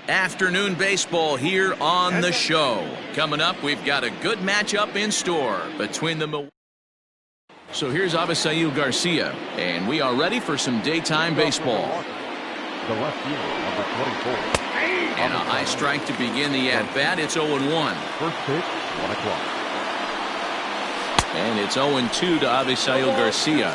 Afternoon baseball here on the show. Coming up, we've got a good matchup in store between the... So here's Avisail Garcia, and we are ready for some daytime baseball. The left field, number 24. And a high strike to begin the at-bat. It's 0-1. First pitch, 1 o'clock. And it's 0-2 to Avisail Garcia.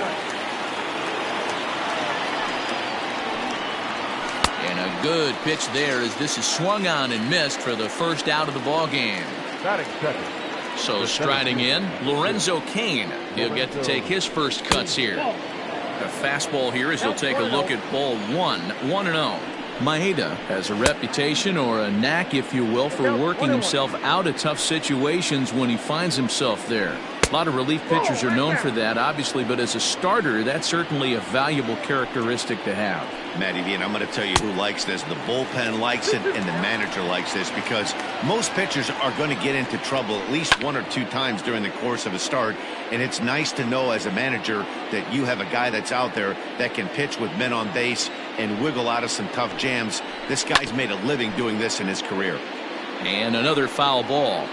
And a good pitch there as this is swung on and missed for the first out of the ball game. Batting second. So striding in, Lorenzo Cain. He'll get to take his first cuts here. A fastball here as he'll take a look at ball 1-0. Maeda has a reputation, or a knack if you will, for working himself out of tough situations when he finds himself there. A lot of relief pitchers are known for that, obviously, but as a starter, that's certainly a valuable characteristic to have. Matty V, and I'm going to tell you who likes this. The bullpen likes it, and the manager likes this, because most pitchers are going to get into trouble at least 1 or 2 times during the course of a start, and it's nice to know as a manager that you have a guy that's out there that can pitch with men on base and wiggle out of some tough jams. This guy's made a living doing this in his career. And another foul ball.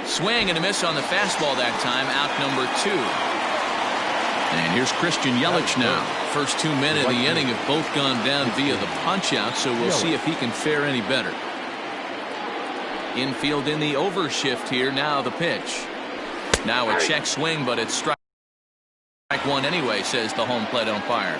Swing and a miss on the fastball that time, out number 2. And here's Christian Yelich now. First 2 men in the inning have both gone down via the punch-out, so we'll see if he can fare any better. Infield in the overshift here. Now the pitch. Now a check swing, but it's strike 1 anyway, says the home plate umpire.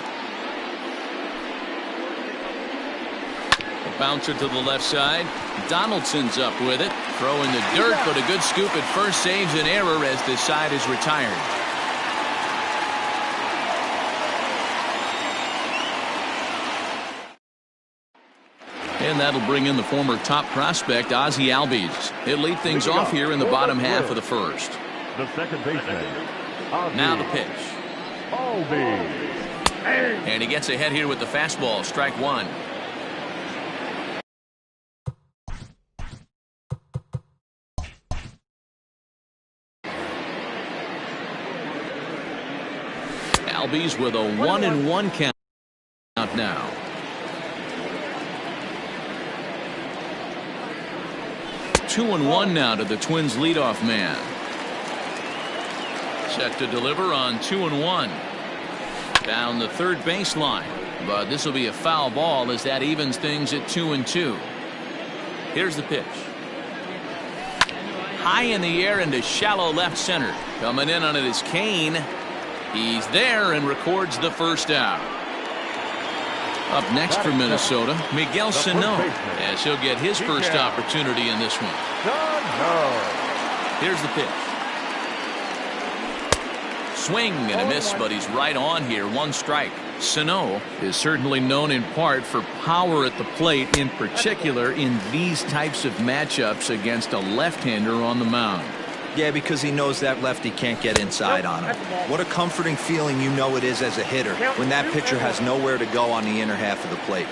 A bouncer to the left side. Donaldson's up with it. Throw in the dirt, but a good scoop at first saves an error as the side is retired. And that'll bring in the former top prospect, Ozzie Albies. He'll lead things off here in the bottom half of the first. The second baseman. Now the pitch. Albies. And he gets ahead here with the fastball. Strike 1. Albies with a 1-1 count now. 2-1 now to the Twins leadoff man. Set to deliver on 2-1. Down the third baseline, but this will be a foul ball as that evens things at 2-2. Here's the pitch. High in the air into shallow left center. Coming in on it is Cain. He's there and records the first out. Up next for Minnesota, Miguel Sano, as he'll get his first opportunity in this one. Here's the pitch. Swing and a miss, but he's right on here. 1 strike. Sano is certainly known in part for power at the plate, in particular in these types of matchups against a left-hander on the mound. Yeah, because he knows that lefty can't get inside on him. What a comforting feeling you know it is as a hitter when that pitcher has nowhere to go on the inner half of the plate.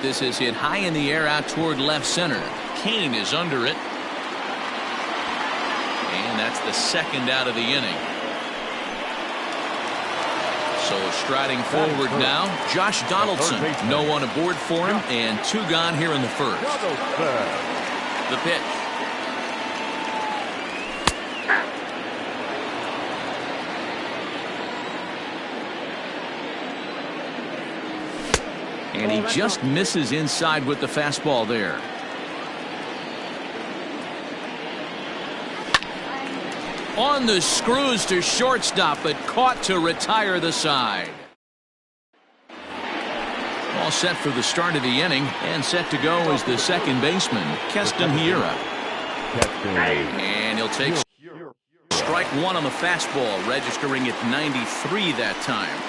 This is hit high in the air out toward left center. Cain is under it. And that's the second out of the inning. So striding forward now, Josh Donaldson. No one aboard for him, and 2 gone here in the first. The pitch. And he just misses inside with the fastball there. On the screws to shortstop, but caught to retire the side. All set for the start of the inning, and set to go is the second baseman, Keston Hiura. And he'll take strike 1 on the fastball, registering at 93 that time.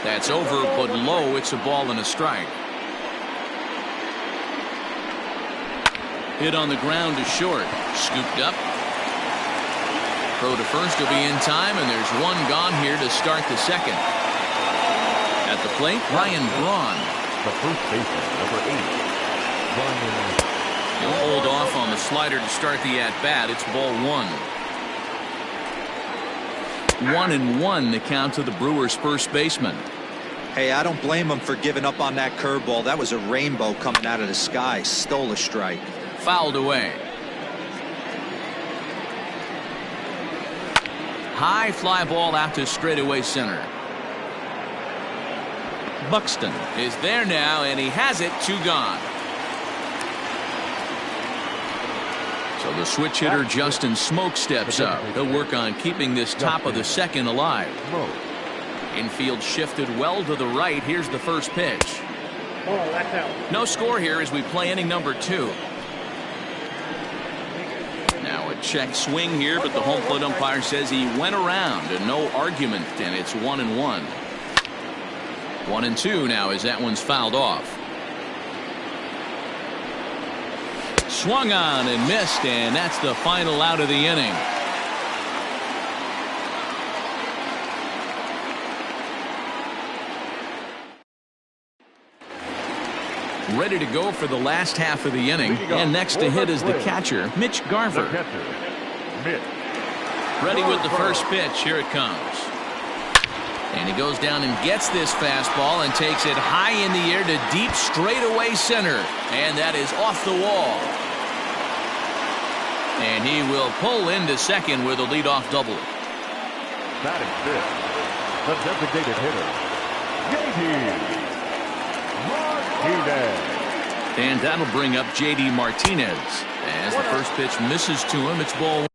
That's over, but low. It's a ball and a strike. Hit on the ground to short. Scooped up. Throw to first will be in time, and there's 1 gone here to start the second. At the plate, Ryan Braun. The first baseman, number 8. He'll hold off on the slider to start the at-bat. It's ball 1. 1-1 the count to the Brewers' first baseman. Hey, I don't blame him for giving up on that curveball. That was a rainbow coming out of the sky. Stole a strike. Fouled away. High fly ball out to straightaway center. Buxton is there now, and he has it. 2 gone. So the switch hitter Justin Smoke steps up. He'll work on keeping this top of the second alive. Infield shifted well to the right. Here's the first pitch. No score here as we play inning number 2. Now a check swing here, but the home plate umpire says he went around and no argument, and it's 1-1. 1-2 now as that one's fouled off. Swung on and missed, and that's the final out of the inning. Ready to go for the last half of the inning, and next to hit is the catcher, Mitch Garver. Ready with the first pitch. Here it comes. And he goes down and gets this fastball and takes it high in the air to deep straightaway center, and that is off the wall. And he will pull into second with a leadoff double. That is fifth. The designated hitter, J.D. Martinez. And that'll bring up J.D. Martinez. As the first pitch misses to him, it's ball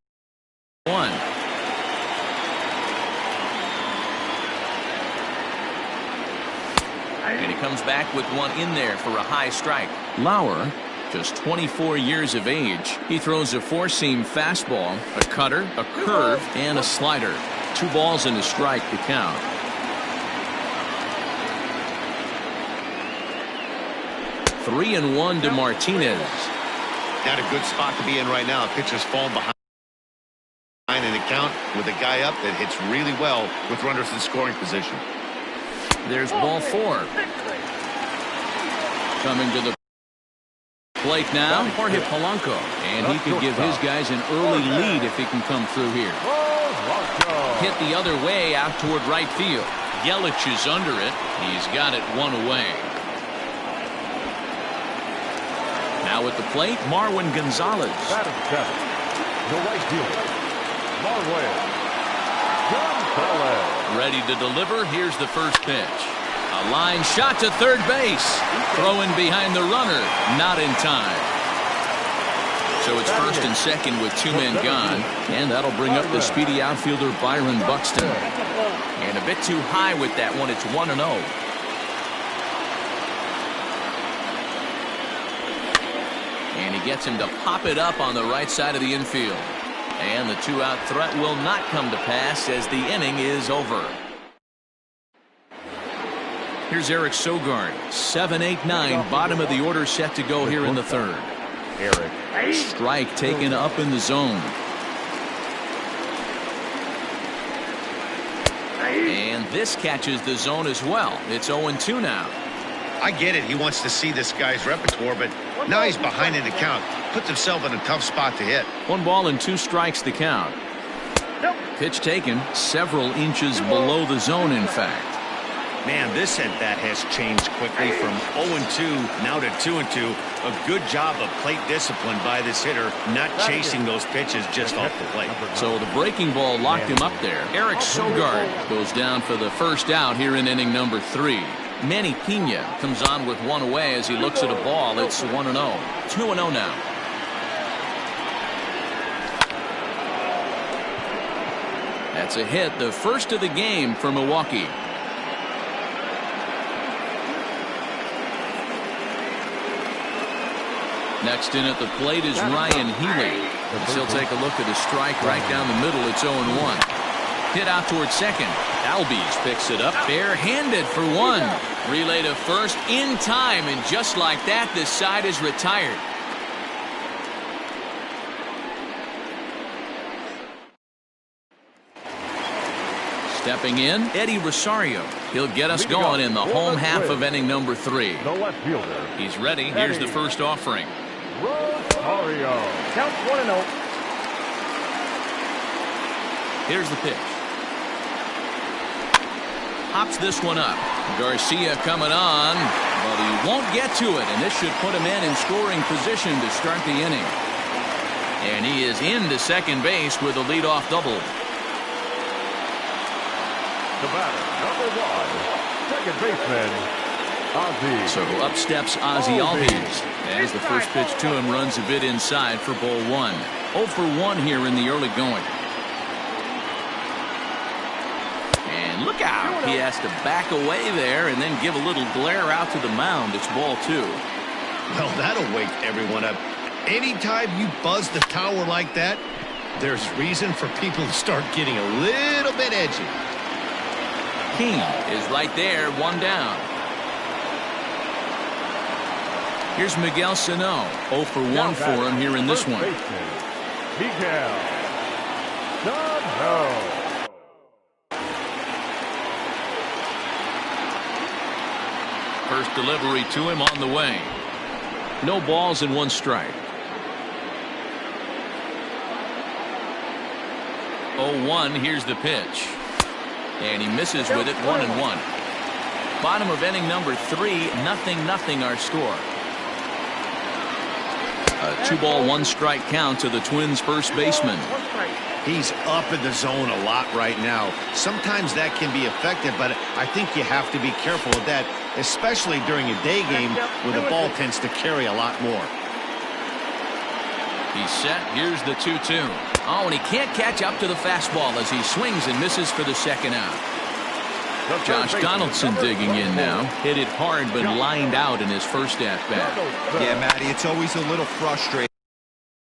1. And he comes back with one in there for a high strike. Lauer, just 24 years of age. He throws a 4-seam fastball, a cutter, a curve, and a slider. 2 balls and a strike to count. Three and 1 to Martinez. Not a good spot to be in right now. Pitcher's falling behind in the count with a guy up that hits really well with runners in scoring position. There's ball 4. Coming to the plate now, Jorge Polanco. And he could give his guys an early lead if he can come through here. Hit the other way out toward right field. Yelich is under it. He's got it 1 away. Now at the plate, Marwin Gonzalez. Batting 7. The right fielder, Marwin Gonzalez. Ready to deliver. Here's the first pitch. A line shot to third base. Throwing behind the runner. Not in time. So it's first and second with 2 men gone. And that'll bring up the speedy outfielder Byron Buxton. And a bit too high with that one. It's 1-0. And he gets him to pop it up on the right side of the infield. And the 2-out threat will not come to pass as the inning is over. Here's Eric Sogard. 7, 8, 9. Bottom of the order set to go here in the third. Eric. Strike taken up in the zone. And this catches the zone as well. It's 0-2 now. I get it. He wants to see this guy's repertoire, but now he's behind in the count. Puts himself in a tough spot to hit. 1 ball and 2 strikes the count. Pitch taken several inches below the zone, in fact. Man, this at bat has changed quickly from 0-2 now to 2-2. A good job of plate discipline by this hitter, not chasing those pitches just off the plate. So the breaking ball locked him up there. Eric Sogard goes down for the first out here in inning number 3. Manny Pena comes on with 1 away as he looks at a ball. It's 1-0. 2-0 now. That's a hit, the first of the game for Milwaukee. Next in at the plate is Ryan Healy. He'll take a look at a strike right down the middle. It's 0-1. Hit out towards second. Albies picks it up barehanded for 1. Relay to first in time, and just like that, this side is retired. Stepping in, Eddie Rosario. He'll get us going in the home half of inning number 3. The left fielder. He's ready. Here's the first offering. Rosario. Count 1-0. Here's the pitch. pops this one up. Garcia coming on, but he won't get to it, and this should put him in scoring position to start the inning. And he is into second base with a leadoff double. The batter, number 1, second baseman, Ozzie. So up steps Ozzie Albies as the first pitch to him runs a bit inside for ball 1. 0 for 1 here in the early going. And look out. He has to back away there and then give a little glare out to the mound. It's ball 2. Well, that'll wake everyone up. Anytime you buzz the tower like that, there's reason for people to start getting a little bit edgy. King is right there, 1 down. Here's Miguel Sano. 0 for 1 for him here in this one. Miguel Sano. First delivery to him on the way. No balls and 1 strike. 0-1. Here's the pitch. And he misses with it. 1-1. Bottom of inning number 3. 0-0 our score. A 2-ball 1 strike count to the Twins first baseman. He's up in the zone a lot right now. Sometimes that can be effective, but I think you have to be careful of that, especially during a day game where the ball tends to carry a lot more. He's set. Here's the 2-2. Oh, and he can't catch up to the fastball as he swings and misses for the second out. Josh Donaldson digging in now. Hit it hard but lined out in his first at-bat. Yeah, Matty, it's always a little frustrating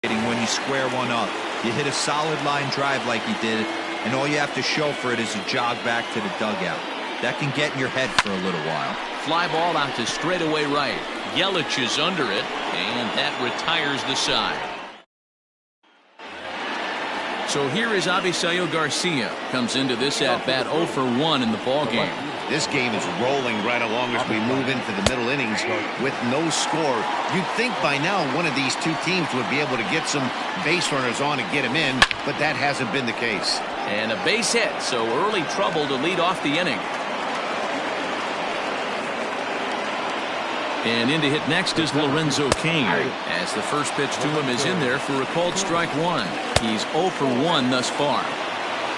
when you square one up. You hit a solid line drive like he did, and all you have to show for it is a jog back to the dugout. That can get in your head for a little while. Fly Ball out to straightaway right. Yelich is under it, and that retires the side. So here is Avisail Garcia. Comes into this at-bat 0 for 1 in the ballgame. This game is rolling right along as we move into the middle innings with no score. You'd think by now one of these two teams would be able to get some base runners on and get them in, but that hasn't been the case. And a base hit, so early trouble to lead off the inning. And in to hit next is Lorenzo Cain, as the first pitch to him is in there for a called strike 1. He's 0 for 1 thus far.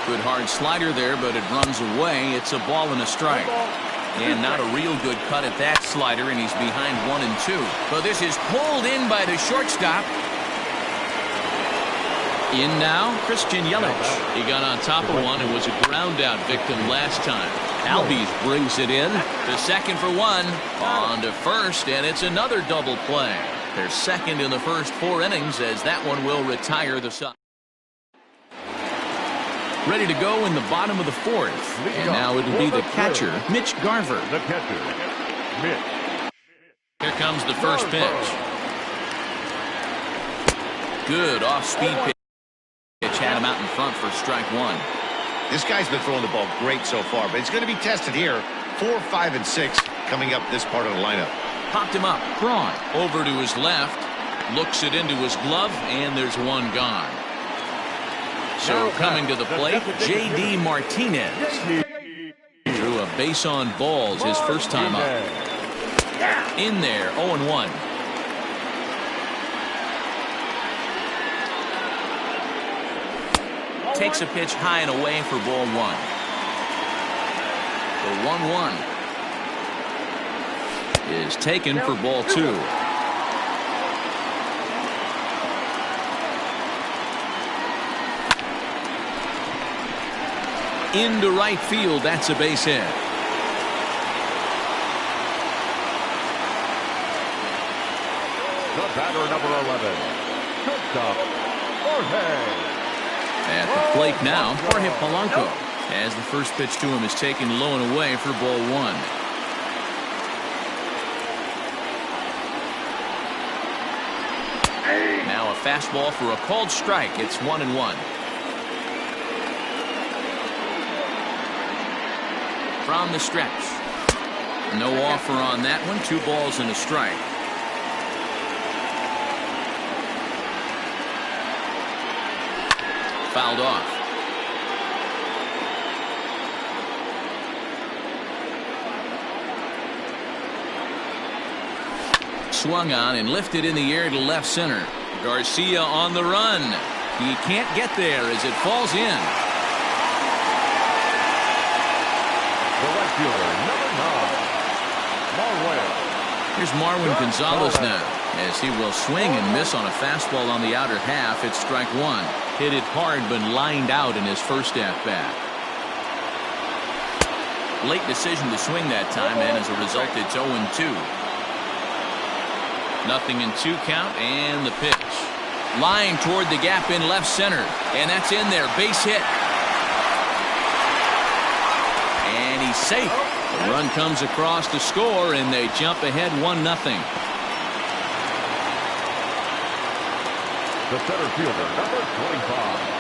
Good hard slider there, but it runs away. It's a ball and a strike. And not a real good cut at that slider, and he's behind 1 and 2. But this is pulled in by the shortstop. In now, Christian Yelich. He got on top of one and was a ground out victim last time. Albies brings it in to second for 1. On to first, and it's another double play. They're second in the first 4 innings as that one will retire the side. Ready to go in the bottom of the 4th. And now it'll be the catcher, Mitch Garver. The catcher, Mitch. Here comes the first pitch. Good off-speed pitch. Had him out in front for strike 1. This guy's been throwing the ball great so far, but it's going to be tested here. 4, 5, and 6 coming up this part of the lineup. Popped him up. Braun over to his left. Looks it into his glove, and there's 1 gone. So coming to the plate, J.D. Martinez. Drew a base on balls his first time up. In there, 0-1. Takes a pitch high and away for ball 1. The 1-1 is taken for ball 2. Into right field, that's a base hit. The batter, number 11, shortstop, Jorge. At the plate now, Jorge Polanco, as the first pitch to him is taken low and away for ball 1. Now a fastball for a called strike. It's 1-1. From the stretch. No offer on that one. 2 balls and a strike. Fouled off. swung on and lifted in the air to left center. Garcia on the run. He can't get there as it falls in. The right fielder, number 9, Marwin. Here's Marwin Gonzalez now, as he will swing and miss on a fastball on the outer half. It's strike one. Hit it hard but lined out in his first at-bat. Late decision to swing that time, and as a result, it's 0-2. 0-2 count, and the pitch. Line toward the gap in left center, and that's in there. Base hit. And he's safe. The run comes across to score, and they jump ahead 1-0. The center fielder, number 25.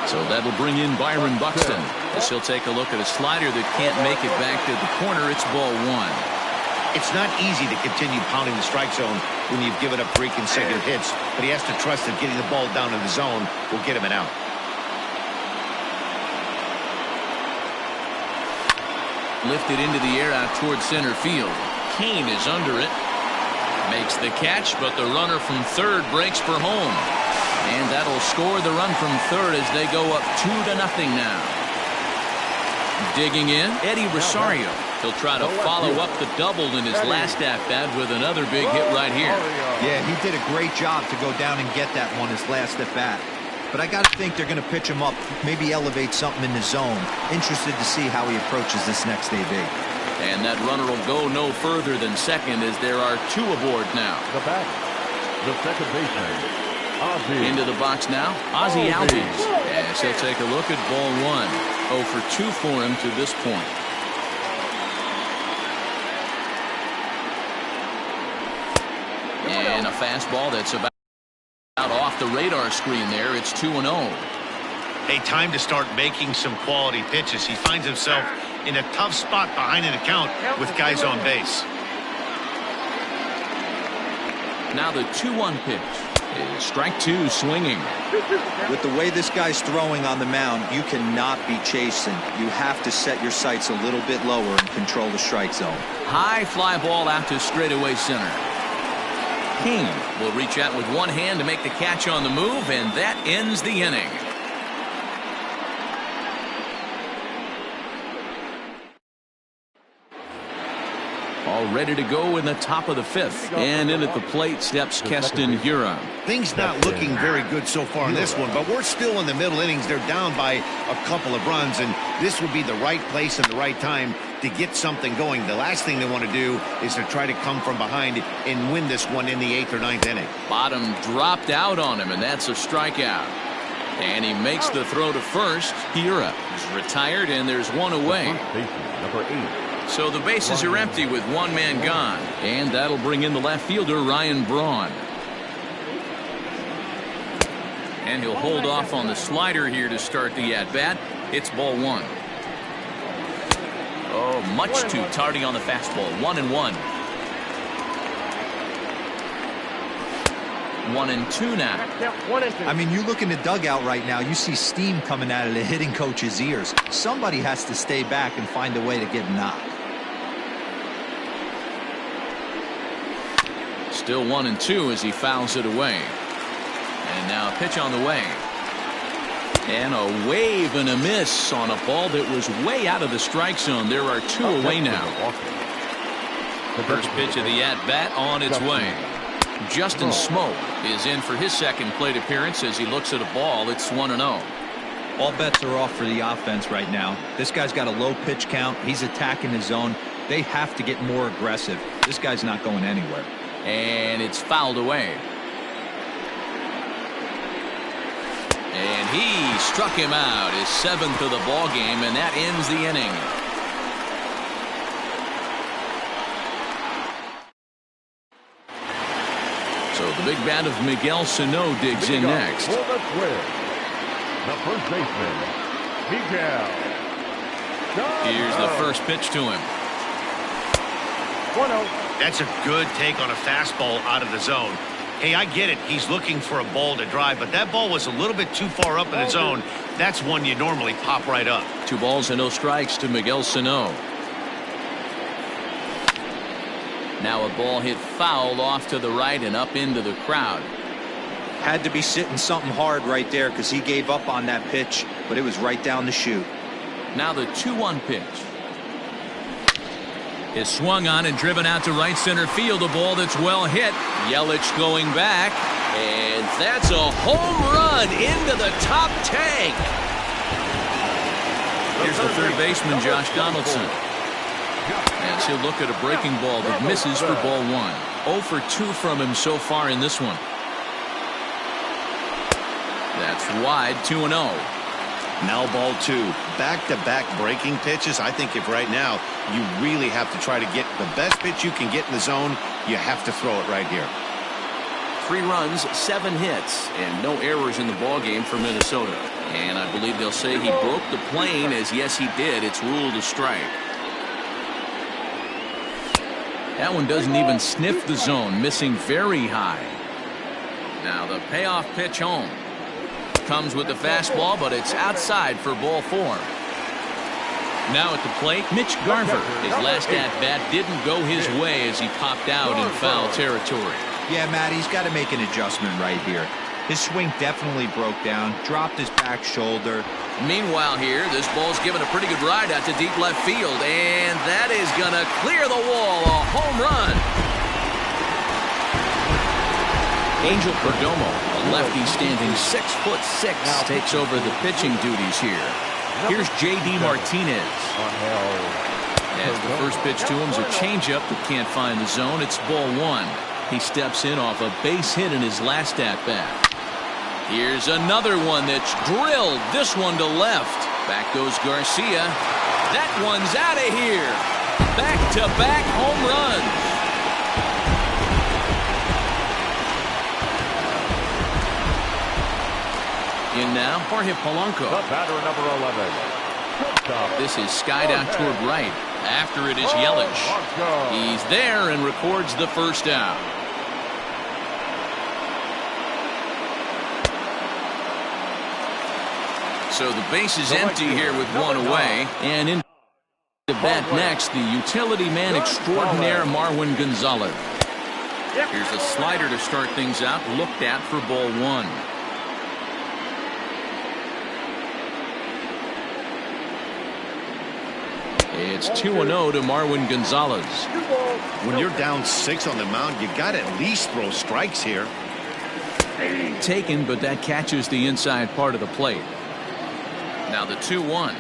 So that'll bring in Byron Buxton, as he'll take a look at a slider that can't make it back to the corner. It's ball one. It's not easy to continue pounding the strike zone when you've given up 3 consecutive hits, but he has to trust that getting the ball down in the zone will get him an out. Lifted into the air out towards center field. Kane is under it. Makes the catch, but the runner from third breaks for home. And that'll score the run from third as they go up 2-0 now. Digging in, Eddie Rosario. He'll try to follow up the double in his last at-bat with another big hit right here. Yeah, he did a great job to go down and get that one his last at-bat. But I got to think they're going to pitch him up, maybe elevate something in the zone. Interested to see how he approaches this next AB. And that runner will go no further than second as there are 2 aboard now. The batter, the second baseman, Ozzie. Into the box now, Ozzie Albies. As he'll take a look at ball one. 0 for 2 for him to this point. And a fastball that's about off the radar screen there. It's 2-0. Hey, time to start making some quality pitches. He finds himself in a tough spot behind an account with guys on base. Now the 2-1 pitch is strike 2, swinging. With the way this guy's throwing on the mound, you cannot be chasing. You have to set your sights a little bit lower and control the strike zone. High fly ball out to straightaway center. King will reach out with one hand to make the catch on the move, and that ends the inning. All ready to go in the top of the 5th. And in at the plate steps Keston Hiura. Things not looking very good so far in this one, but we're still in the middle innings. They're down by a couple of runs, and this would be the right place and the right time to get something going. The last thing they want to do is to try to come from behind and win this one in the 8th or 9th inning. Bottom dropped out on him, and that's a strikeout. And he makes the throw to first. Hiura is retired, and there's one away. Number 8. So the bases are empty with one man gone. And that'll bring in the left fielder, Ryan Braun. And he'll hold off on the slider here to start the at-bat. It's ball one. Oh, much too tardy on the fastball. 1-1. 1-2 now. I mean, you look in the dugout right now, you see steam coming out of the hitting coach's ears. Somebody has to stay back and find a way to get knocked. Still 1-2 as he fouls it away. And now a pitch on the way. And a wave and a miss on a ball that was way out of the strike zone. There are 2 away now. The first pitch of the at-bat on its way. Justin Smoke is in for his second plate appearance as he looks at a ball. It's 1-0. All bets are off for the offense right now. This guy's got a low pitch count. He's attacking his zone. They have to get more aggressive. This guy's not going anywhere. And it's fouled away. And he struck him out, his 7th of the ball game, and that ends the inning. So the big bat of Miguel Sano digs in next. For the Twins, the first baseman, Miguel. Here's the first pitch to him. 1-0. That's a good take on a fastball out of the zone. Hey, I get it. He's looking for a ball to drive, but that ball was a little bit too far up in the zone. That's one you normally pop right up. 2 balls and no strikes to Miguel Sano. Now a ball hit foul off to the right and up into the crowd. Had to be sitting something hard right there because he gave up on that pitch, but it was right down the chute. Now the 2-1 pitch is swung on and driven out to right center field. A ball that's well hit. Yelich going back, and that's a home run into the top tank. Here's the third baseman, Josh Donaldson. As he'll look at a breaking ball that misses for ball 1. 0 for 2 from him so far in this one. That's wide, 2-0. Now ball 2. Back-to-back breaking pitches. I think if right now you really have to try to get the best pitch you can get in the zone, you have to throw it right here. 3 runs, 7 hits, and no errors in the ballgame for Minnesota. And I believe they'll say he broke the plane, as yes he did. It's ruled a strike. That one doesn't even sniff the zone, missing very high. Now the payoff pitch home. Comes with the fastball, but it's outside for ball 4. Now at the plate, Mitch Garver. His last at-bat didn't go his way as he popped out in foul territory. Yeah, Matt, he's got to make an adjustment right here. His swing definitely broke down, dropped his back shoulder. Meanwhile here, this ball's given a pretty good ride out to deep left field, and that is going to clear the wall. A home run. Angel Perdomo, a lefty standing 6'6", takes over the pitching duties here. Here's J.D. Martinez. As the first pitch to him is a changeup that can't find the zone. It's ball 1. He steps in off a base hit in his last at-bat. Here's another one that's drilled. This one to left. Back goes Garcia. That one's out of here. Back-to-back home runs. In now, Jorge Polanco. The batter, number 11. This is skied out toward right. After it is Yelich. He's there and records the first out. So the base is empty here with 1 away. And in the bat next, the utility man extraordinaire, Marwin Gonzalez. Here's a slider to start things out, looked at for ball 1. It's 2-0 to Marwin Gonzalez. When you're down 6 on the mound, you got to at least throw strikes here. Taken, but that catches the inside part of the plate. Now the 2-1.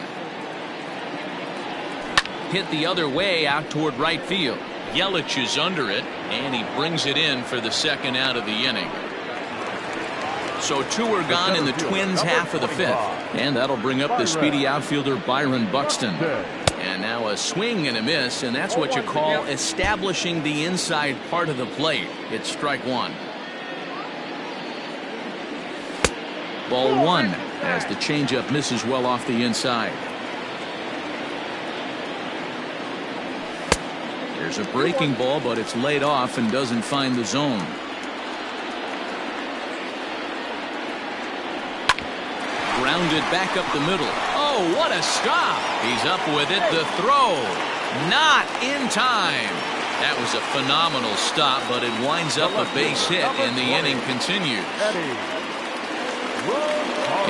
Hit the other way out toward right field. Yelich is under it, and he brings it in for the second out of the inning. So 2 are gone in the Twins' half of the 5th, and that'll bring up the speedy outfielder Byron Buxton. And now a swing and a miss, and that's what you call establishing the inside part of the plate. It's strike 1. Ball 1 as the changeup misses well off the inside. There's a breaking ball, but it's laid off and doesn't find the zone. Grounded back up the middle. Oh, what a stop. He's up with it. The throw. Not in time. That was a phenomenal stop, but it winds up a base hit, and the inning continues.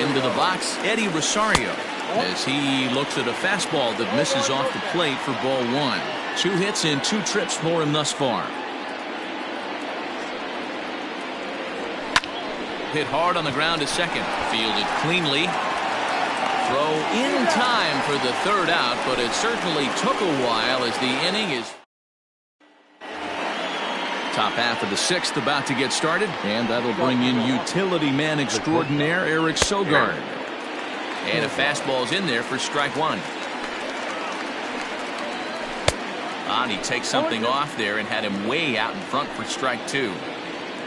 Into the box, Eddie Rosario, as he looks at a fastball that misses off the plate for ball 1. 2 hits and 2 trips for him thus far. Hit hard on the ground to second. Fielded cleanly. Throw in time for the third out, but it certainly took a while as the inning is. Top half of the 6th about to get started, and that'll bring in utility man extraordinaire Eric Sogard. And a fastball's in there for strike 1. And he takes something off there and had him way out in front for strike 2.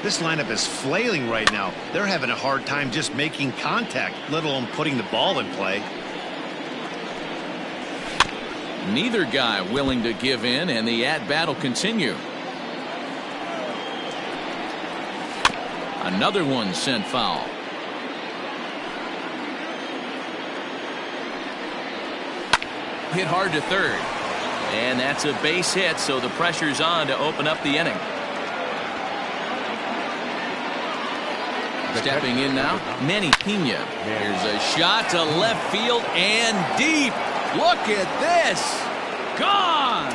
This lineup is flailing right now. They're having a hard time just making contact, let alone putting the ball in play. Neither guy willing to give in, and the at-bat will continue. Another one sent foul. Hit hard to third. And that's a base hit, so the pressure's on to open up the inning. Stepping in now, Manny Pena. Here's a shot to left field and deep. Look at this. Gone.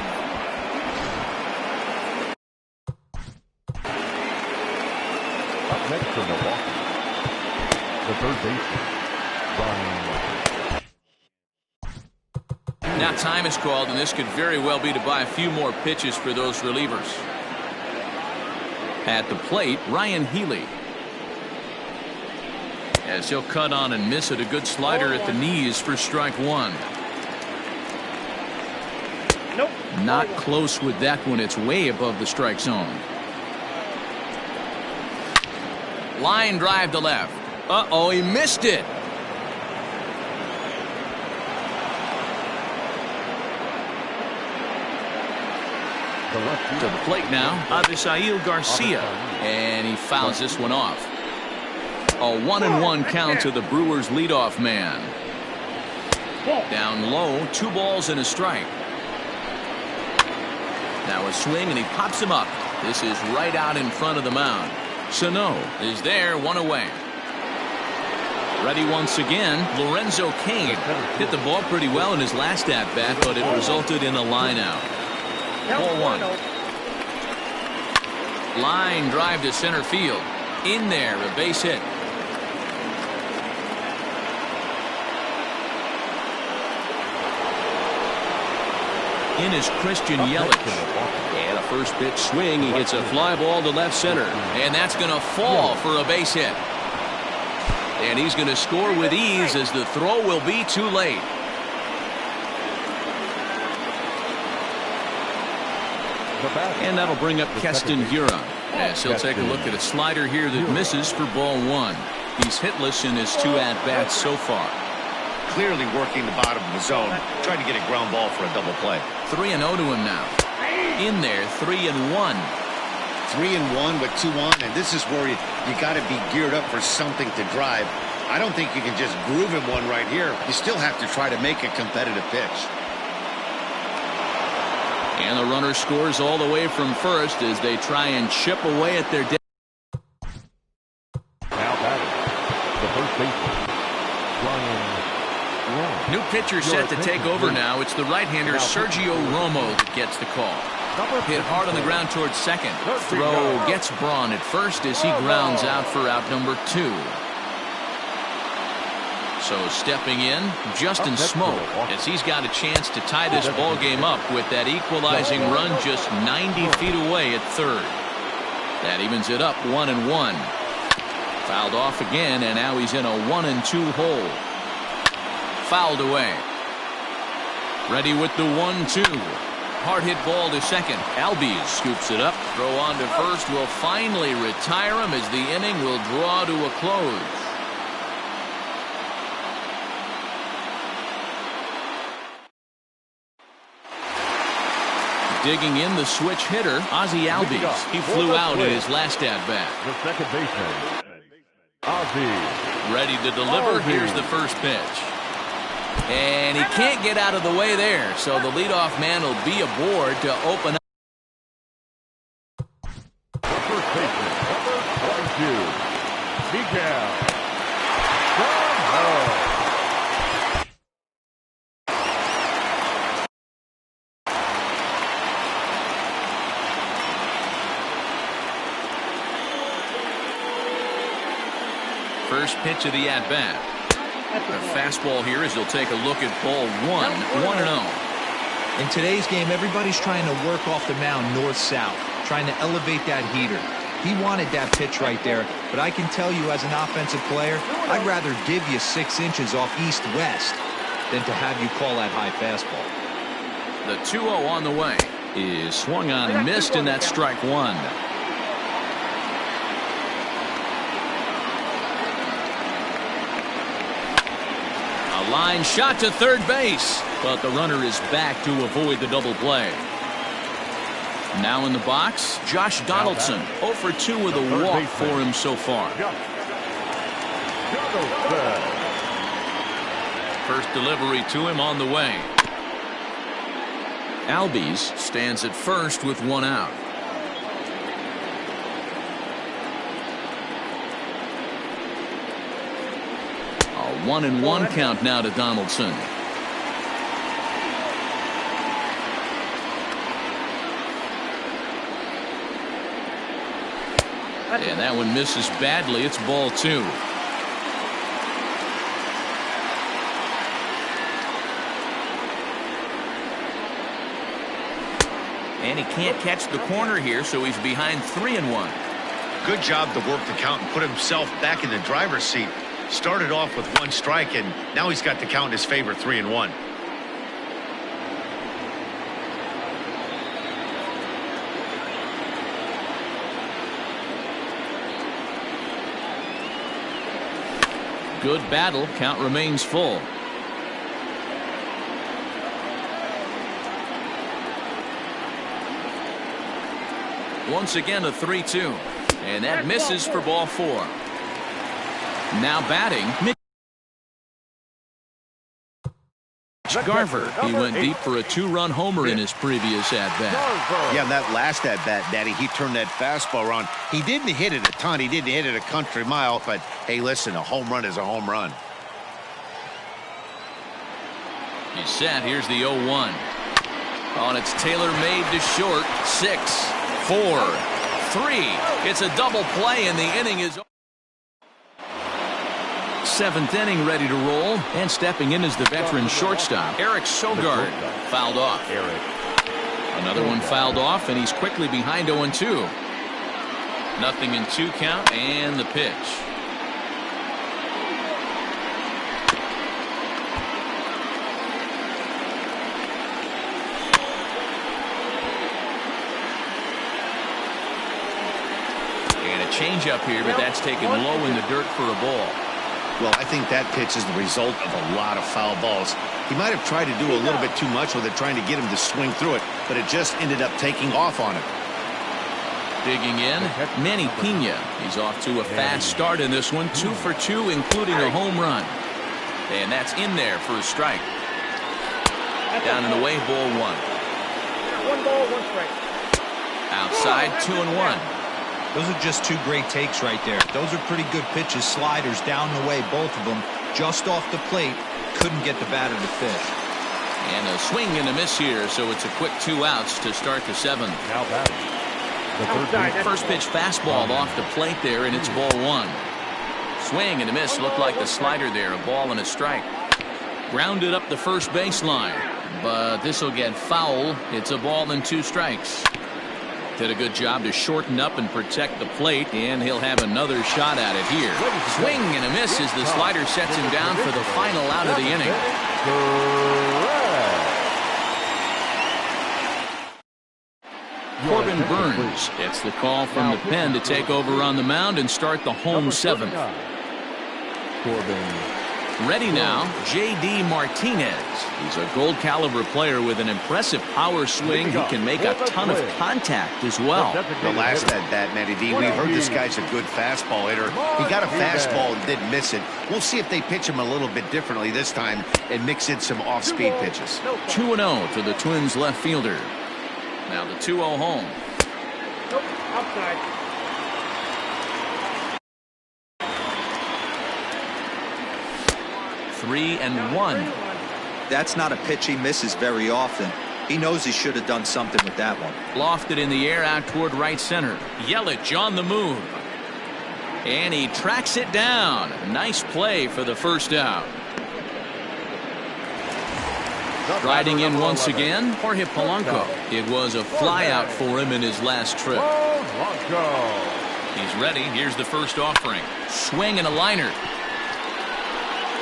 Up next for Milwaukee, the third baseman, Ryan. Now time is called, and this could very well be to buy a few more pitches for those relievers. At the plate, Ryan Healy. As he'll cut on and miss it, a good slider at the knees for strike one. Nope. Not close with that one. It's way above the strike zone. Line drive to left. Uh-oh, he missed it. To the plate now, Avisail Garcia. And he fouls this one off. A 1-1 count to the Brewers leadoff man. Down low, 2 balls and a strike. Now a swing, and he pops him up. This is right out in front of the mound. Sano is there, 1 away. Ready once again, Lorenzo Cain. Hit the ball pretty well in his last at-bat, but it resulted in a line out. Ball 1. Line drive to center field. In there, a base hit. In is Christian Yelich. And a first pitch swing. He hits a fly ball to left center. And that's going to fall for a base hit. And he's going to score with ease, as the throw will be too late. And that'll bring up Keston Hiura, as he'll take a look at a slider here that misses for ball 1. He's hitless in his 2 at-bats so far. Clearly working the bottom of the zone, trying to get a ground ball for a double play. 3-0 to him now. In there, 3-1. 3-1 with 2 on, and this is where you got to be geared up for something to drive. I don't think you can just groove him one right here. You still have to try to make a competitive pitch. And the runner scores all the way from first as they try and chip away at their Now batting, the first baseman, Ryan. new pitcher set to take over now. It's the right-hander Sergio Romo that gets the call. Hit hard on the ground towards second. Throw gets Braun at first as he grounds out for out number 2. So stepping in, Justin Smoke, as he's got a chance to tie this ball game up with that equalizing run just 90 feet away at third. That evens it up 1-1. Fouled off again, and now he's in a 1-2 hole. Fouled away. Ready with the 1-2. Hard hit ball to second. Albies scoops it up. Throw on to first will finally retire him as the inning will draw to a close. Digging in, the switch hitter, Ozzie Albies. He flew out in his last at-bat. The second baseman, Ozzie. Ready to deliver. Here's the first pitch. And he can't get out of the way there, so the leadoff man will be aboard to open up. The first baseman, number 22, Miguel. First pitch of the at-bat. A fastball here as he'll take a look at ball 1, 1-0. In today's game, everybody's trying to work off the mound north-south, trying to elevate that heater. He wanted that pitch right there, but I can tell you as an offensive player, I'd rather give you 6 inches off east-west than to have you call that high fastball. The 2-0 on the way is swung on and missed, and that's strike 1. A line shot to third base, but the runner is back to avoid the double play. Now in the box, Josh Donaldson, 0 for 2 with a walk for him so far. First delivery to him on the way. Albies stands at first with one out. A 1-1 count now to Donaldson. And that one misses badly. It's ball 2. And he can't catch the corner here, so he's behind 3-1. Good job to work the count and put himself back in the driver's seat. Started off with 1 strike, and now he's got the count in his favor, 3-1. Good battle. Count remains full. Once again a 3-2. And that misses for ball 4. Now batting, Garver. He went deep for a 2-run homer in his previous at-bat. Yeah, that last at-bat, Daddy, he turned that fastball around. He didn't hit it a ton. He didn't hit it a country mile. But, hey, listen, a home run is a home run. He's set. Here's the 0-1. Oh, and it's tailor-made to short. 6, 4, 3. It's a double play, and the inning is over. 7th inning ready to roll, and stepping in is the veteran shortstop Eric Sogard. Fouled off. Another one fouled off, and he's quickly behind 0-2. Nothing in 2 count, and the pitch. And a changeup here, but that's taken low in the dirt for a ball. Well, I think that pitch is the result of a lot of foul balls. He might have tried to do a little bit too much with it, trying to get him to swing through it, but it just ended up taking off on him. Digging in, Manny Pena. He's off to a fast start in this one. 2 for 2, including a home run. And that's in there for a strike. Down and away, ball 1. 1 ball, 1 strike. Outside, 2-1. Those are just 2 great takes right there. Those are pretty good pitches. Sliders down the way, both of them. Just off the plate. Couldn't get the batter to fish. And a swing and a miss here, so it's a quick 2 outs to start the 7th. Now batting. The First pitch fastball off the plate there, and it's ball 1. Swing and a miss. Looked like the slider there. A ball and a strike. Grounded up the first baseline. But this will get foul. It's a ball and 2 strikes. Did a good job to shorten up and protect the plate, and he'll have another shot at it here. Swing and a miss as the slider sets him down for the final out of the inning. Corbin Burns gets the call from the pen to take over on the mound and start the home 7th. Corbin. Ready now, J.D. Martinez. He's a gold caliber player with an impressive power swing. He can make a ton of contact as well. The last at-bat, Matty D, we heard this guy's a good fastball hitter. He got a fastball and didn't miss it. We'll see if they pitch him a little bit differently this time and mix in some off-speed pitches. 2-0 to the Twins left fielder. Now the 2-0 home. Nope, outside. 3-1. That's not a pitch he misses very often. He knows he should have done something with that one. Lofted in the air out toward right center. Yelich on the move. And he tracks it down. Nice play for the first out. Riding in once again, Jorge Polanco. It was a flyout for him in his last trip. He's ready. Here's the first offering. Swing and a liner.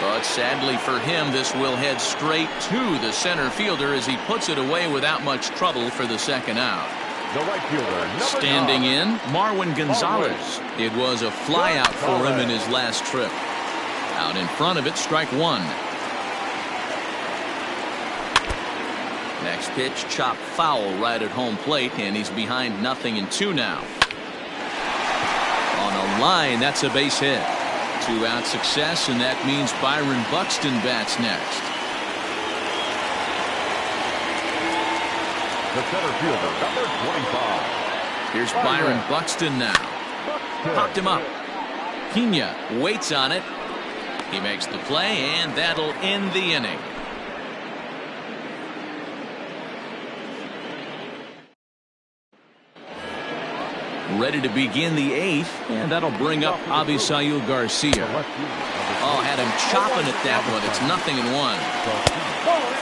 But sadly for him, this will head straight to the center fielder as he puts it away without much trouble for the second out. The right fielder, standing in, Marwin Gonzalez. It was a flyout for him in his last trip. Out in front of it, strike 1. Next pitch, chopped foul right at home plate, and he's behind 0-2 now. On a line, that's a base hit. 2-out success, and that means Byron Buxton bats next. The center fielder, number 25. Here's Byron Buxton now. Popped him up. Pena waits on it. He makes the play, and that'll end the inning. Ready to begin the 8th, and that'll bring up Avisail Garcia. Oh, had him chopping at that one. It's 0-1.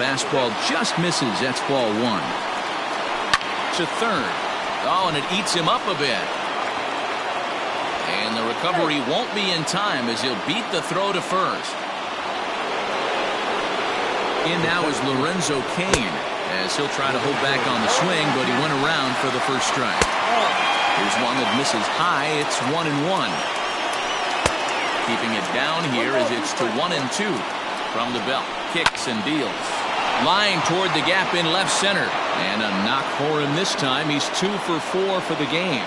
Fastball just misses. That's ball 1. To third. Oh, and it eats him up a bit. And the recovery won't be in time as he'll beat the throw to first. In now is Lorenzo Cain as he'll try to hold back on the swing, but he went around for the first strike. Here's one that misses high. It's 1-1. Keeping it down here as it's to 1-2 from the belt. Kicks and deals. Line toward the gap in left center. And a knock for him this time. He's 2 for 4 for the game.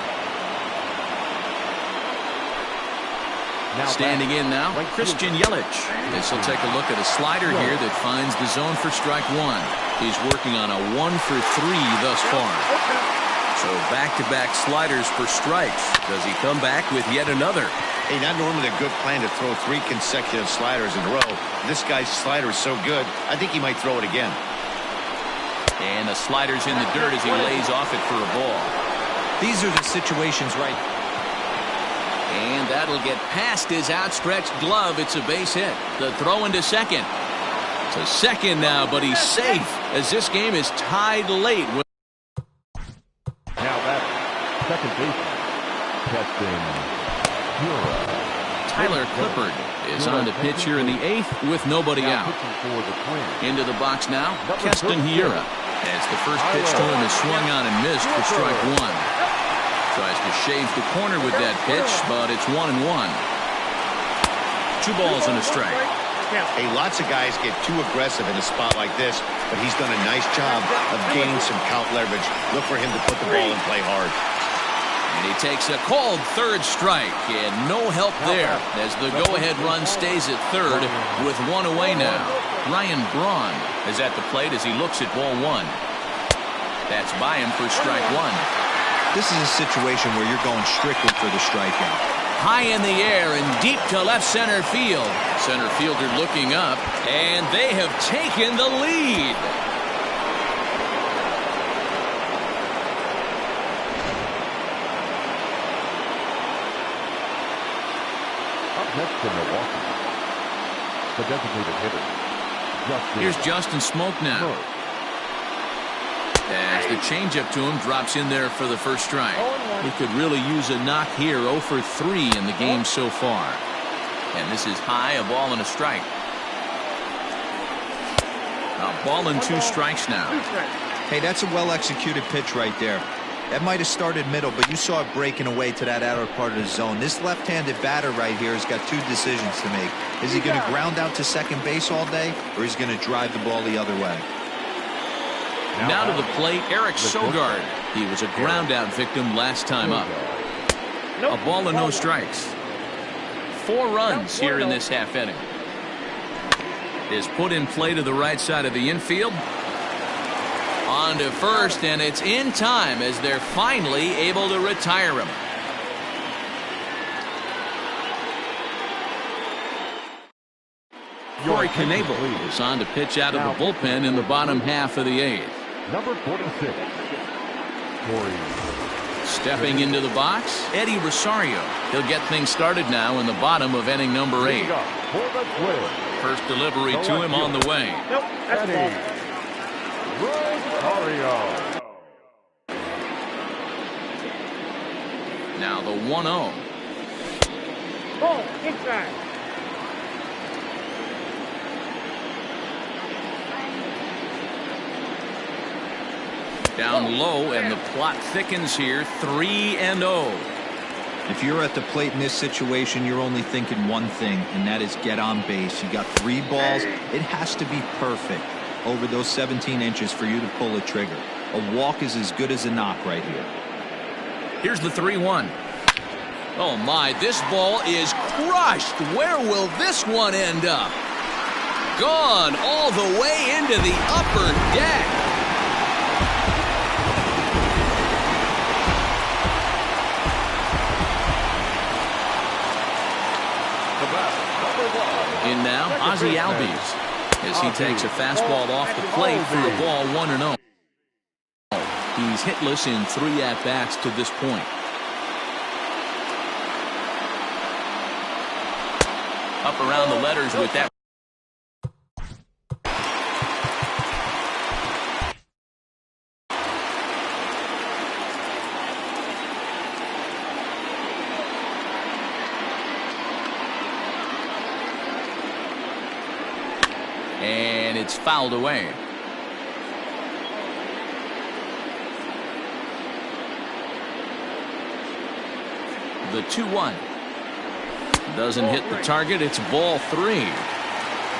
Standing in now, Christian Yelich. This will take a look at a slider here that finds the zone for strike 1. He's working on a 1 for 3 thus far. So back-to-back sliders for strikes. Does he come back with yet another? Hey, not normally a good plan to throw 3 consecutive sliders in a row. This guy's slider is so good, I think he might throw it again. And the slider's in the dirt as he lays off it for a ball. These are the situations right. And that'll get past his outstretched glove. It's a base hit. The throw into second. To second now, but he's safe as this game is tied late. Now that second baseman, Keston Hiura. Tyler Clippard is on the pitch here in the 8th with nobody out. Into the box now, Keston Hiura. As the first pitch to him is swung on and missed for strike 1. Tries to shave the corner with that pitch, but it's 1-1. 2 balls and a strike. Hey, lots of guys get too aggressive in a spot like this, but he's done a nice job of gaining some count leverage. Look for him to put the ball and play hard. And he takes a called third strike, and no help there as the go-ahead run stays at third with 1 away now. Ryan Braun is at the plate as he looks at ball 1. That's by him for strike 1. This is a situation where you're going strictly for the strikeout. High in the air and deep to left center field. Center fielder looking up, and they have taken the lead. Up next to Milwaukee, the designated hitter. Here's Justin Smoke now. As the changeup to him drops in there for the first strike. He could really use a knock here. 0 for 3 in the game so far. And this is high, a ball and a strike. A ball and 2 strikes now. Hey, that's a well-executed pitch right there. That might have started middle, but you saw it breaking away to that outer part of the zone. This left-handed batter right here has got 2 decisions to make. Is he going to ground out to second base all day, or is he going to drive the ball the other way? Now to the plate, Eric Sogard. He was a ground-out victim last time up. A ball and no strikes. 4 runs here in this half inning. Is put in play to the right side of the infield. On to first, and it's in time as they're finally able to retire him. Corey Knebel is on to pitch out of the bullpen in the bottom half of the 8th. Number 46, Corey. Stepping into the box, Eddie Rosario. He'll get things started now in the bottom of inning number 8. First delivery to him on the way. Nope, that's a ball. Rosario. Now the 1-0. Ball, inside. Down low, and the plot thickens here. 3-0. If you're at the plate in this situation, you're only thinking one thing, and that is get on base. You got 3 balls. It has to be perfect over those 17 inches for you to pull a trigger. A walk is as good as a knock right here. Here's the 3-1. Oh my, this ball is crushed. Where will this one end up? Gone all the way into the upper deck. The bat, number 1. In now, Ozzie Albies, as he takes a fastball off the plate for a ball 1-0. He's hitless in 3 at-bats to this point. Up around the letters with that. And it's fouled away. The 2-1. Doesn't hit the target. It's ball 3.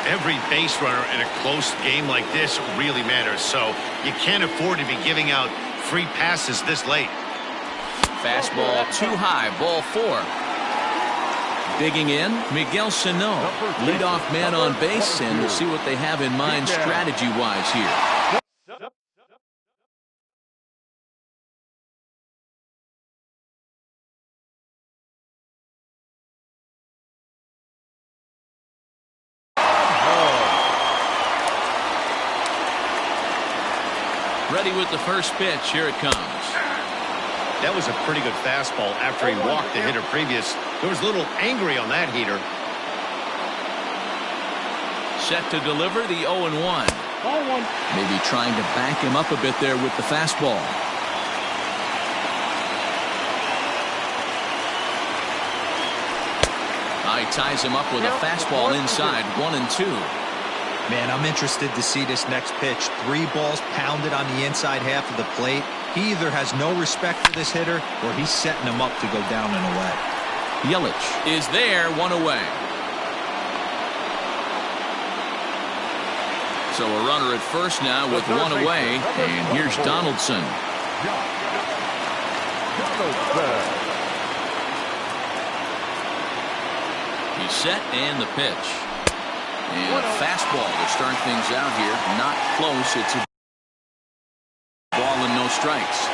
Every base runner in a close game like this really matters, so you can't afford to be giving out free passes this late. Fastball too high, ball 4. Digging in, Miguel Sano, leadoff man on base, and we'll see what they have in mind strategy-wise here. Ready with the first pitch. Here it comes. That was a pretty good fastball after he walked the hitter previous. There was a little angry on that heater. Set to deliver the 0-1. Maybe trying to back him up a bit there with the fastball. He ties him up with a fastball inside, 1-2. Man, I'm interested to see this next pitch. 3 balls pounded on the inside half of the plate. He either has no respect for this hitter or he's setting him up to go down and away. Yelich is there, 1 away. So a runner at first now with 1 away, and here's Donaldson. He's set and the pitch. And a fastball to start things out here. Not close. It's a ball and no strikes.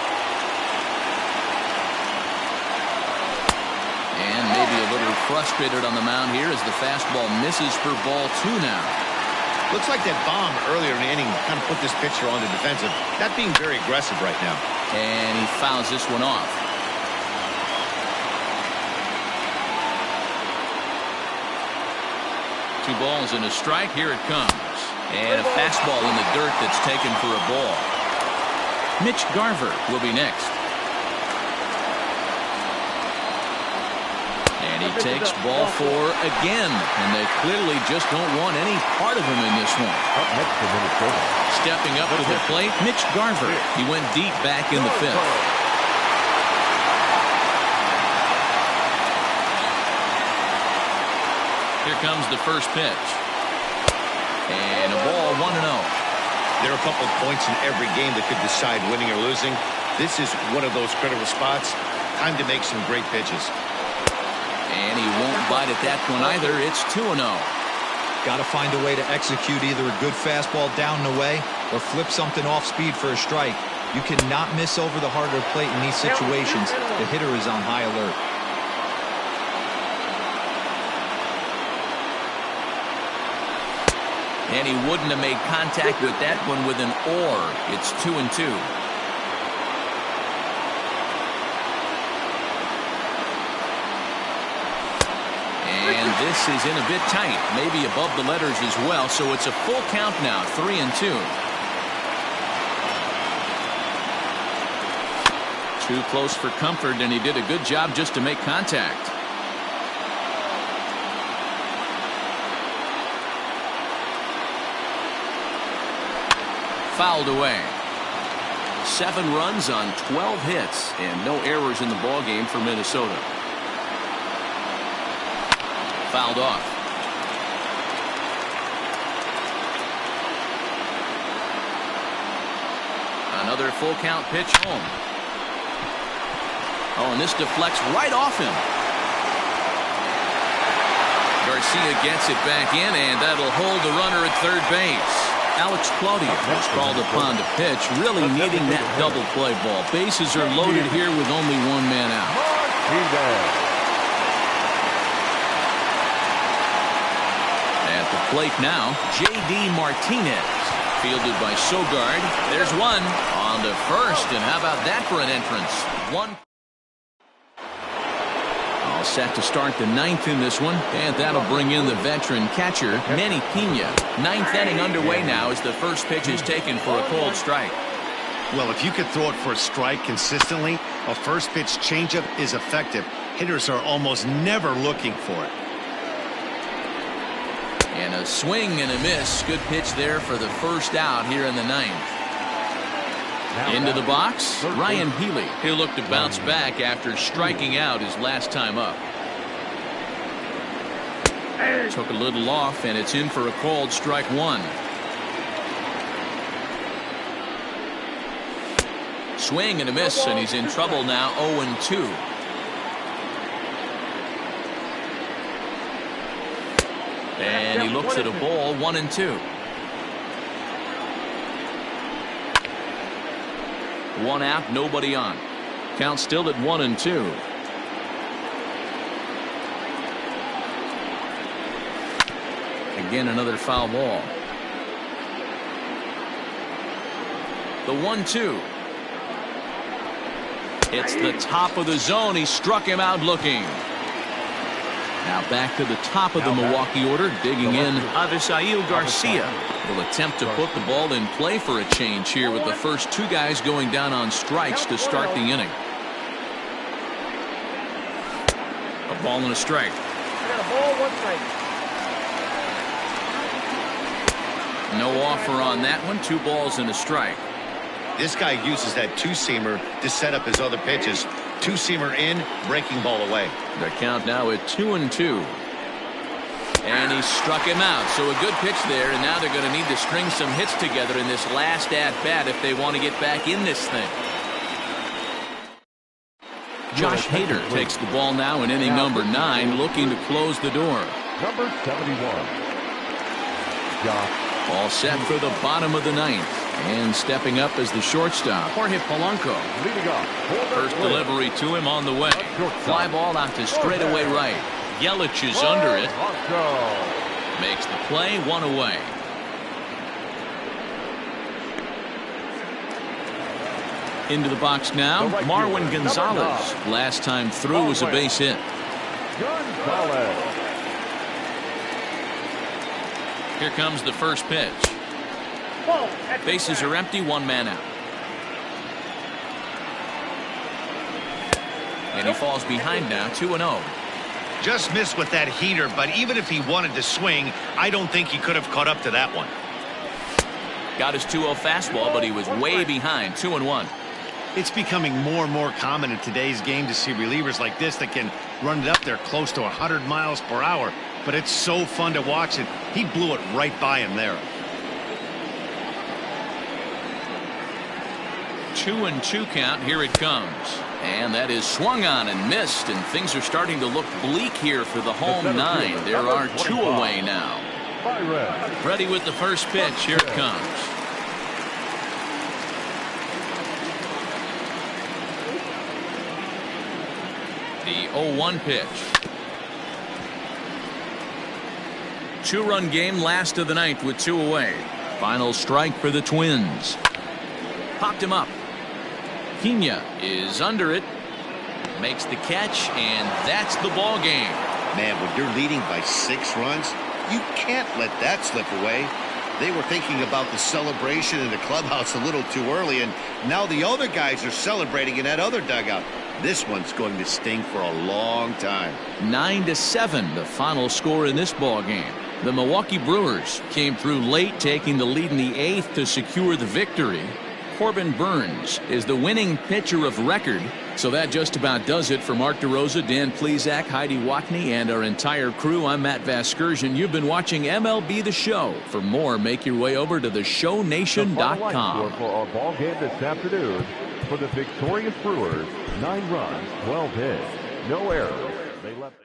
And maybe a little frustrated on the mound here as the fastball misses for ball 2 now. Looks like that bomb earlier in the inning kind of put this pitcher on the defensive. Not being very aggressive right now. And he fouls this one off. Two balls and a strike. Here it comes. And a fastball in the dirt that's taken for a ball. Mitch Garver will be next. And he takes ball 4 again. And they clearly just don't want any part of him in this one. Up next to Minnesota. Stepping up to the plate, Mitch Garver. He went deep back in the 5th. Here comes the first pitch. And a ball 1-0. There are a couple of points in every game that could decide winning or losing. This is one of those critical spots. Time to make some great pitches. And he won't bite at that one either. It's 2-0. Got to find a way to execute either a good fastball down and away or flip something off speed for a strike. You cannot miss over the heart of the plate in these situations. The hitter is on high alert. And he wouldn't have made contact with that one with an or. It's 2-2. And this is in a bit tight, maybe above the letters as well. So it's a full count now, 3-2. Too close for comfort, and he did a good job just to make contact. Fouled away. 7 runs on 12 hits and no errors in the ballgame for Minnesota. Fouled off. Another full count pitch home. Oh, and this deflects right off him. Garcia gets it back in, and that'll hold the runner at third base. Alex Claudia was called upon to pitch, really needing that double play ball. Bases are loaded here with only 1 man out. plate now, J.D. Martinez. Fielded by Sogard. There's one on to first, and how about that for an entrance? One. All set to start the ninth in this one, and that'll bring in the veteran catcher, Manny Pena. Ninth inning underway now as the first pitch is taken for a cold strike. Well, if you could throw it for a strike consistently, a first pitch changeup is effective. Hitters are almost never looking for it. And a swing and a miss. Good pitch there for the first out here in the ninth. Into the box, Ryan Healy. He'll look to bounce back after striking out his last time up. Took a little off, and it's in for a called strike one. Swing and a miss, and he's in trouble now, 0-2. And he looks at a ball, 1-2. One out, nobody on. Count still at 1-2. Again, another foul ball. The 1-2. It's the top of the zone. He struck him out looking. Now back to the top of the Milwaukee order, digging in Avisail Garcia. Will attempt to put the ball in play for a change here with the first two guys going down on strikes to start the inning. A ball and a strike. I got a ball, 1 strike. No offer on that one. 2 balls and a strike. This guy uses that two-seamer to set up his other pitches. Two-seamer in, breaking ball away. The count now at 2-2. And he struck him out. So a good pitch there, and now they're going to need to string some hits together in this last at-bat if they want to get back in this thing. Josh Hader takes the ball now in inning number 9, looking to close the door. Number 71. Josh. All set for the bottom of the ninth. And stepping up as the shortstop, Jorge Polanco. Leading off. First delivery to him on the way. Fly ball out to straightaway right. Yelich is under it. Makes the play, 1 away. Into the box now, Marwin Gonzalez. Last time through was a base hit. Gonzalez. Here comes the first pitch. Bases are empty, 1 man out. And he falls behind now, 2-0. Just missed with that heater, but even if he wanted to swing, I don't think he could have caught up to that one. Got his 2-0 fastball, but he was way behind, 2-1. It's becoming more and more common in today's game to see relievers like this that can run it up there close to 100 miles per hour. But it's so fun to watch it. He blew it right by him there. 2-2 count. Here it comes. And that is swung on and missed, and things are starting to look bleak here for the home 9. There are 2 away now. Ready with the first pitch. Here it comes. The 0-1 pitch. 2-run game, last of the ninth with 2 away. Final strike for the Twins. Popped him up. Pena is under it. Makes the catch, and that's the ball game. Man, when you're leading by 6 runs, you can't let that slip away. They were thinking about the celebration in the clubhouse a little too early, and now the other guys are celebrating in that other dugout. This one's going to sting for a long time. 9-7, the final score in this ball game. The Milwaukee Brewers came through late, taking the lead in the 8th to secure the victory. Corbin Burns is the winning pitcher of record. So that just about does it for Mark DeRosa, Dan Plesac, Heidi Watney, and our entire crew. I'm Matt Vasgersian. You've been watching MLB The Show. For more, make your way over to theshownation.com. For our ball game this afternoon, for the victorious Brewers, 9 runs, 12 hits, no errors. They left